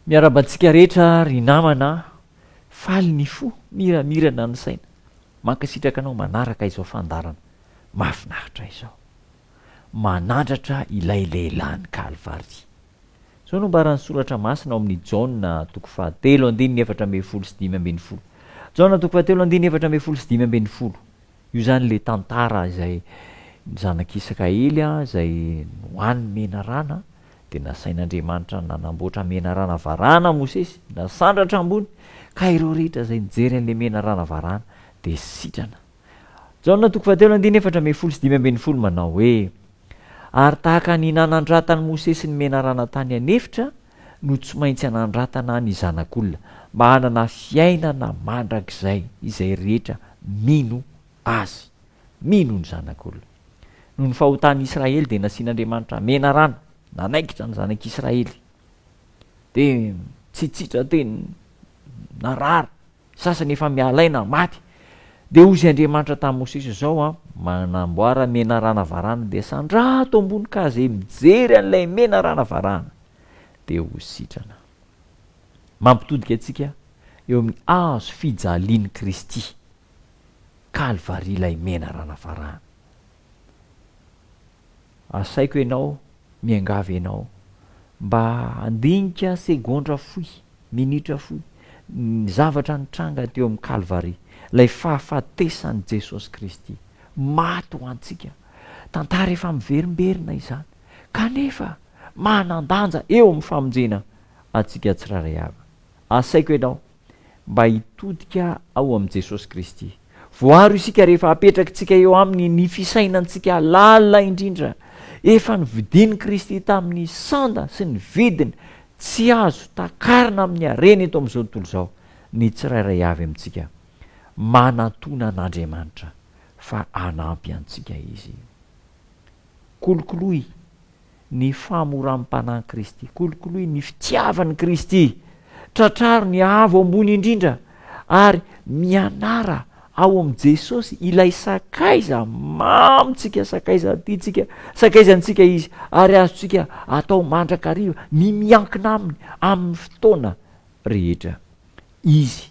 miarabantsika rehetra ry namana, faly ny fo, miramirana ny saina, mankasitraka anao manaraka izao fandarana, mahafinaritra izao, manandratra ilay lehilahy ny Kalvary. Zao no mbarany soratra masina ao amin'ny Jaona 7:4-10. Jaona 7:4-10. Io zany le tantara izay zanak'Israely izay nohaniny mena rana, de nasain'Andriamanitra nanamboatra mena rana varana Mosesy, nasandratra ambony, ka ireo rehetra zay nijery an'le mena rana varana de sitrana. Jaona 7:4-10 manao hoe: ary tahaka ny nanandratany Mosesy ny mena rana tany anefitra no tsy maintsy anandratana ny zanak'olona, mba hanana fiainana mandrakizay izay rehetra mino azy, mino ny zanak'olona. Noho ny fahotan'ny Israely de nasian'Andriamanitra mena rana, nanaikitra ny zanak'Israely, de tsitsitra teny narary, sasany efa mialaina maty. De ozy Andriamanitra tamin'ny Mosesy zao manamboara mena rana varana de sandrato ambony ka zay mijery an'ilay mena rana varana de ho sitrana. Mampitodika atsika eo amin'ny azo fijalian'i Kristy, Kalvary, ilay mena rana varana. Asaiko ianao, miangavy ianao, mba andinika segondra foy, minitra foy, ny zavatra nitranga teo amin'ny Kalvary, lay fahafatesan'i Jesosy Kristy, maty ho antsika. Tantara efa miverimberina izany, kanefa manandanja eo amin'ny famonjena atsika tsiraray avy. Asaiko ianao mba hitodika ao amin'i Jesosy Kristy. Voaro isika rehefa apetrakitsika eo aminy ny fisainantsika lalina indrindra, efa nividiny Kristy tamin'ny sanda sy ny vidiny, tsy azo takarina amin'ny arena eto amin'izao tontolo izao. Ny tsirairay avy amintsika manatona an'Andriamanitra fa anampy antsika izy. Kolokoloy ny famoram-panahy Kristy, kolokoloy ny fitiavan'i Kristy, tratraro ny avo ambony indrindra, ary mianara ao am' Jesosy ilay sakaiza mamitsika, sakaiza tiatsika, sakaizantsika izy, ary azotsika atao mandrakariva ny miankina aminy amin'ny fotoana rehetra. Izy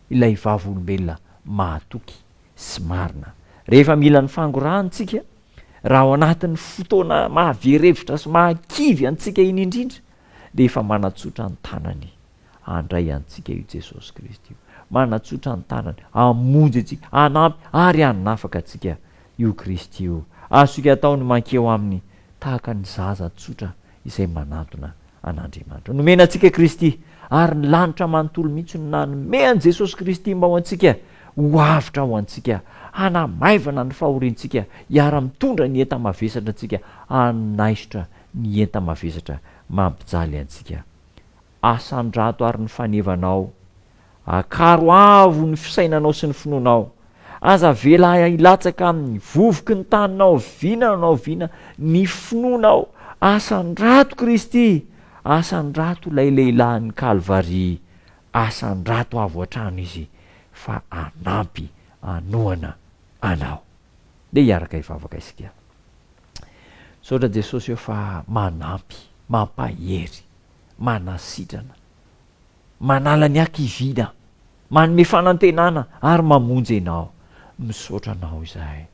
ilay vavolombelona mahatoky sy marina. Rehefa mila ny fangorahantsika, raha ao anatin'ny fotoana mahaverevitra sy mahakivy antsika iny indrindra, de efa manatsotra ny tanany handray antsika io Jesosy Kristy io, manatsotra ny tanany hamonjy atsika, hanampy ary hanafaka atsika io Kristy io. Azontsika ataony mankeo aminy tahaka ny zaza tsotra izay manantona an'Andriamanitra. Nomena atsika Kristy, ary ny lanitra manontolo mihitsy no nanome an' Jesosy Kristy mba ho antsika, ho avitra ho antsika, hanamaivana ny fahoriantsika, hiara-mitondra ny enta mavesatra antsika, hanaisotra ny enta mavesatra mampijaly antsika. Asandrato ary ny fanevanao, akaro avo ny fisainanao sy ny finoanao, aza vela hilatsaka amin'ny vovoky ny taninao, vinanao vina ny finoanao. Asandrato Kristy, asandrato lay lehilahy ny Kalvary, asandrato avo an-trano izy, fa anampy anoana anao. De hiaraka hivavaka isika. Saotra Jesosy eo fa manampy, mampahery, manasitrana, manala ny akivina, manome fanantenana ary mamonjy anao. Misaotra anao izahay.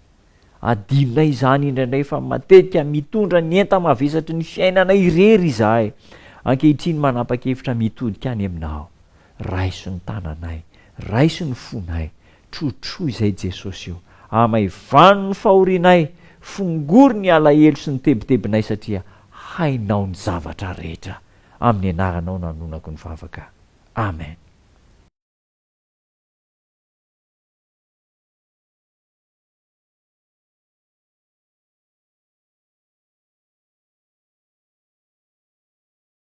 Adinonay izany indraindray fa matetika mitondra ny enta mavesatry ny fiainana irery izahay. Ankehitriny manapa-kevitra mitodika any aminao. Raiso ny tananay, raiso ny fonay, trotro izay Jesosy io. Amaivano ny fahorianay, fongory ny alahelo sy ny tebitebinay satria hainao ny zavatra rehetra. Amin'ny anaranao nanonako ny vavaka. Amen.